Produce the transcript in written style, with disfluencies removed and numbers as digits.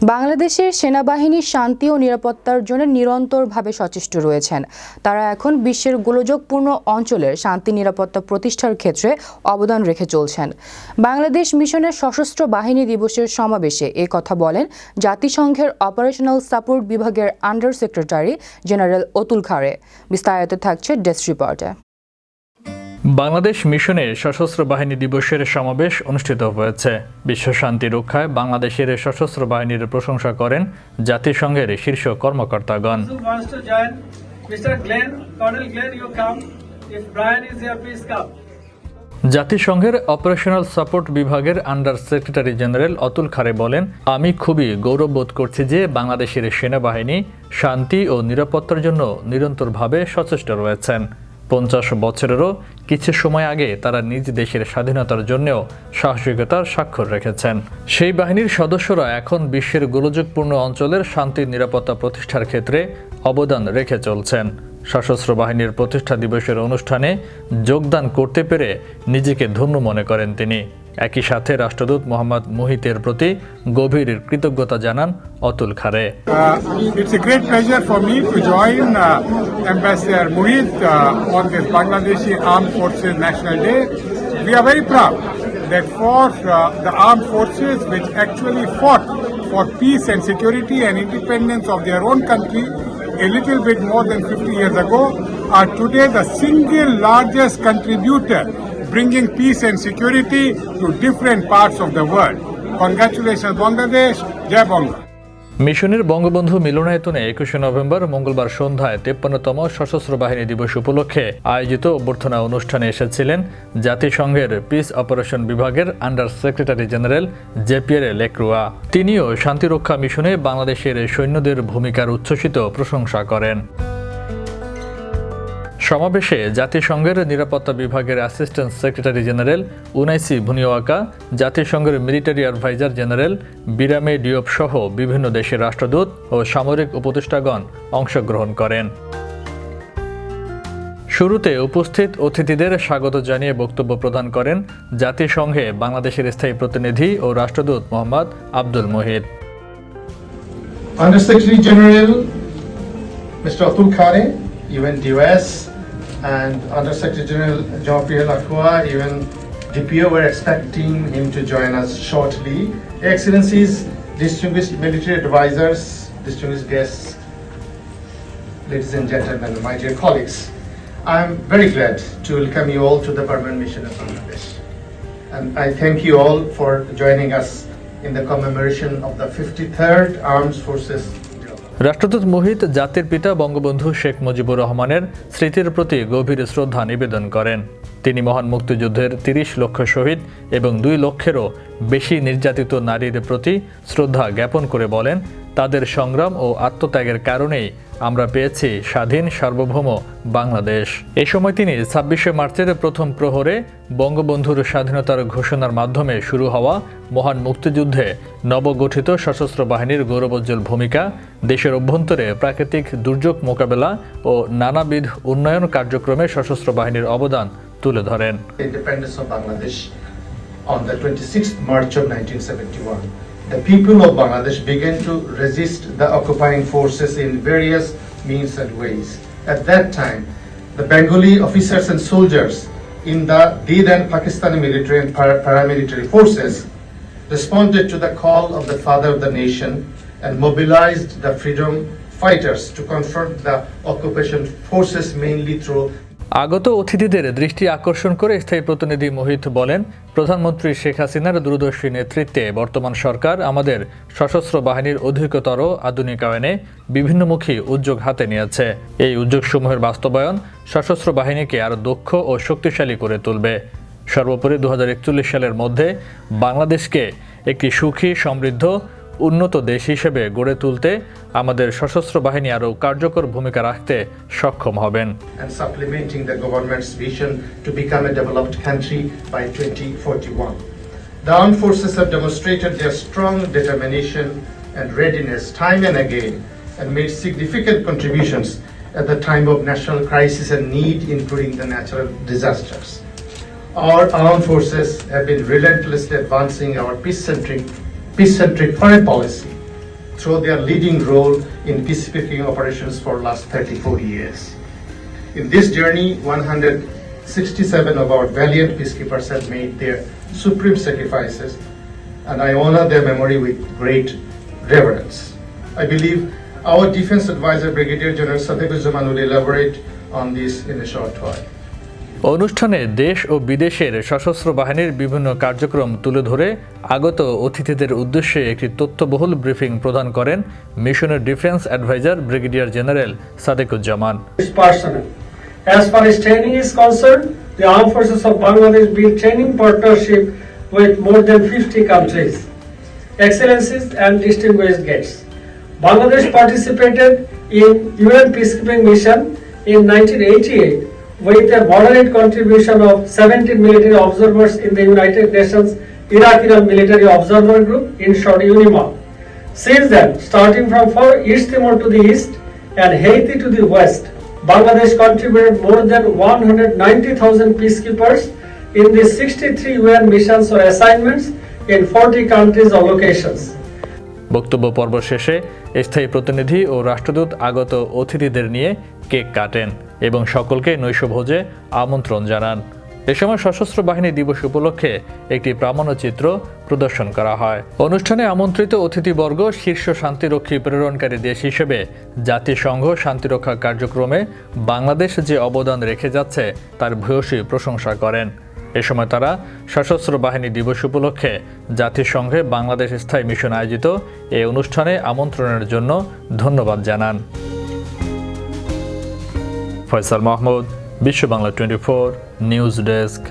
বাংলাদেশের সেনাবাহিনী শান্তি ও নিরাপত্তার জন্য নিরন্তরভাবে সচেষ্ট রয়েছেন। তারা এখন বিশ্বের গোলযোগপূর্ণ অঞ্চলের শান্তি নিরাপত্তা প্রতিষ্ঠার ক্ষেত্রে অবদান রেখে চলছেন। বাংলাদেশ মিশনের সশস্ত্র বাহিনী দিবসের সমাবেশে এ কথা বলেন জাতিসংঘের অপারেশনাল সাপোর্ট বিভাগের আন্ডার সেক্রেটারি জেনারেল অতুল খারে। বিস্তারিত থাকছে ডেস্ক রিপোর্টে। বাংলাদেশ মিশনে সশস্ত্র বাহিনী দিবসের সমাবেশ অনুষ্ঠিত হয়েছে। বিশ্ব শান্তি রক্ষায় বাংলাদেশের সশস্ত্র বাহিনীর প্রশংসা করেন জাতিসংঘের শীর্ষ কর্মকর্তাগণ। জাতিসংঘের অপারেশনাল সাপোর্ট বিভাগের আন্ডার সেক্রেটারি জেনারেল অতুল খারে বলেন, আমি খুবই গৌরববোধ করছি যে বাংলাদেশের সেনাবাহিনী শান্তি ও নিরাপত্তার জন্য নিরন্তরভাবে সচেষ্ট রয়েছেন। 50 বছরেরও কিছু সময় আগে তারা নিজ দেশের স্বাধীনতার জন্যও সাহসিকতার স্বাক্ষর রেখেছেন। সেই বাহিনীর সদস্যরা এখন বিশ্বের গোলযোগপূর্ণ অঞ্চলের শান্তি নিরাপত্তা প্রতিষ্ঠার ক্ষেত্রে অবদান রেখে চলছেন। সশস্ত্র বাহিনীর প্রতিষ্ঠা দিবসের অনুষ্ঠানে যোগদান করতে পেরে নিজেকে ধন্য মনে করেন তিনি। একই সাথে রাষ্ট্রদূত মোহাম্মদ মুহিতের প্রতি গভীর কৃতজ্ঞতা জানান অতুল খারে। It's a great pleasure for me to join Ambassador Muhit on this Bangladeshi Armed Forces National Day. We are very proud that for the armed forces which actually fought for peace and security and independence of their own country a little bit more than 50 years ago are today the single largest contributor bringing peace and security to different parts of the world. Congratulations Bangladesh, Jai Bangla. মিশনের বঙ্গবন্ধু মিলনায়তনে 21 November মঙ্গলবার সন্ধ্যায় 53তম সশস্ত্র বাহিনী দিবস উপলক্ষে আয়োজিত অভ্যর্থনা অনুষ্ঠানে এসেছিলেন জাতিসংঘের পিস অপারেশন বিভাগের আন্ডার সেক্রেটারি জেনারেল জেপিয়ার লেক্রুয়া। তিনিও শান্তিরক্ষা মিশনে বাংলাদেশের সৈন্যদের ভূমিকার উচ্ছ্বসিত প্রশংসা করেন। সমাবেশে জাতিসংঘের নিরাপত্তা বিভাগের অ্যাসিস্ট্যান্ট সেক্রেটারি জেনারেল উনাইসি ভুনিওয়াকা, জাতিসংঘের মিলিটারি অ্যাডভাইজার জেনারেল বিরামে ডিওপ সহ বিভিন্ন দেশের রাষ্ট্রদূত ও সামরিক উপদেষ্টাগণ অংশগ্রহণ করেন। শুরুতে উপস্থিত অতিথিদের স্বাগত জানিয়ে বক্তব্য প্রদান করেন জাতিসংঘে বাংলাদেশের স্থায়ী প্রতিনিধি ও রাষ্ট্রদূত Mohammad Abdul Muhith. Under Secretary General Mr. Atul Khare, UNDOS, and Under Secretary General Jean-Pierre Lacroix, even DPO, were expecting him to join us shortly. Excellencies, distinguished military advisors, distinguished guests, ladies and gentlemen, my dear colleagues, I am very glad to welcome you all to the Permanent Mission of Bangladesh. And I thank you all for joining us in the commemoration of the 53rd Armed Forces. রাষ্ট্রদূত মুহিত জাতির পিতা বঙ্গবন্ধু শেখ মুজিবুর রহমানের স্মৃতির প্রতি গভীর শ্রদ্ধা নিবেদন করেন। তিনি মহান মুক্তিযুদ্ধের 30 লক্ষ শহীদ এবং 2 লক্ষেরও বেশি নির্যাতিত নারীর প্রতি শ্রদ্ধা জ্ঞাপন করে বলেন, তাদের সংগ্রাম ও আত্মত্যাগের কারণেই আমরা পেয়েছি স্বাধীন সার্বভৌম বাংলাদেশ। এ সময় তিনি 26শে মার্চের প্রথম প্রহরে বঙ্গবন্ধুর স্বাধীনতার ঘোষণার মাধ্যমে শুরু হওয়া মহান মুক্তিযুদ্ধে নবগঠিত সশস্ত্র বাহিনীর গৌরবোজ্জ্বল ভূমিকা, দেশের অভ্যন্তরে প্রাকৃতিক দুর্যোগ মোকাবেলা ও নানাবিধ উন্নয়ন কার্যক্রমে সশস্ত্র বাহিনীর অবদান তুলে ধরেন। Independence of Bangladesh on the 26th March of 1971. The people of Bangladesh began to resist the occupying forces in various means and ways. At that time, the Bengali officers and soldiers in the then Pakistani military and paramilitary forces responded to the call of the father of the nation and mobilized the freedom fighters to confront the occupation forces mainly through আগত অতিথিদের দৃষ্টি আকর্ষণ করে স্থায়ী প্রতিনিধি মোহিত বলেন, প্রধানমন্ত্রী শেখ হাসিনার দূরদর্শী নেতৃত্বে বর্তমান সরকার আমাদের সশস্ত্র বাহিনীর অধিকতর আধুনিকায়নে বিভিন্নমুখী উদ্যোগ হাতে নিয়েছে। এই উদ্যোগসমূহের বাস্তবায়ন সশস্ত্র বাহিনীকে আরও দক্ষ ও শক্তিশালী করে তুলবে। সর্বোপরি 2041 সালের মধ্যে বাংলাদেশকে একটি সুখী, সমৃদ্ধ, উন্নত দেশ হিসেবে গড়ে তুলতে আমাদের সশস্ত্র বাহিনী আরও কার্যকর ভূমিকা রাখতে সক্ষম হবেন। And supplementing the government's vision to become a developed country by 2041. The armed forces have demonstrated their strong determination and readiness time and again and made significant contributions at the time of national crisis and need, including the natural disasters. Our armed forces have been relentlessly advancing our peace-centric foreign policy through their leading role in peacekeeping operations for last 34 years. In this journey, 167 of our valiant peacekeepers have made their supreme sacrifices, and I honor their memory with great reverence. I believe our Defense Advisor Brigadier General Sadeguzzaman will elaborate on this in a short while. অনুষ্ঠানে দেশ ও বিদেশের সশস্ত্র বাহিনীর বিভিন্ন কার্যক্রম তুলে ধরে আগত অতিথিদের উদ্দেশ্যে একটি তথ্যবহুল ব্রিফিং প্রদান করেন মিশনের defence adviser brigadier general Sadequzzaman. Personnel. As far as training is concerned, the Armed Forces of Bangladesh build training partnership with more than 50 countries. Excellencies and distinguished guests. Bangladesh participated in UN peacekeeping mission in 1988 with a moderate contribution of 17 military observers in the United Nations Iraq-Iran Military Observer Group, in short UNIMA. Since then, starting from East Timor to the east and Haiti to the west, Bangladesh contributed more than 190,000 peacekeepers in the 63 UN missions or assignments in 40 countries or locations. বক্তব্য পর্ব শেষে স্থায়ী প্রতিনিধি ও রাষ্ট্রদূত আগত অতিথিদের নিয়ে cake কাটেন এবং সকলকে নৈশভোজে আমন্ত্রণ জানান। এ সময় সশস্ত্র বাহিনী দিবস উপলক্ষে একটি প্রামাণ্যচিত্র প্রদর্শন করা হয়। অনুষ্ঠানে আমন্ত্রিত অতিথিবর্গ শীর্ষ শান্তিরক্ষী প্রেরণকারী দেশ হিসেবে জাতিসংঘ শান্তিরক্ষা কার্যক্রমে বাংলাদেশ যে অবদান রেখে যাচ্ছে তার ভূয়সী প্রশংসা করেন। এ সময় তারা সশস্ত্র বাহিনী দিবস উপলক্ষে জাতিসংঘে বাংলাদেশ স্থায়ী মিশন আয়োজিত এই অনুষ্ঠানে আমন্ত্রণের জন্য ধন্যবাদ জানান। ফয়সাল মাহমুদ, বিশ্ব বাংলা 24 নিউজ ডেস্ক।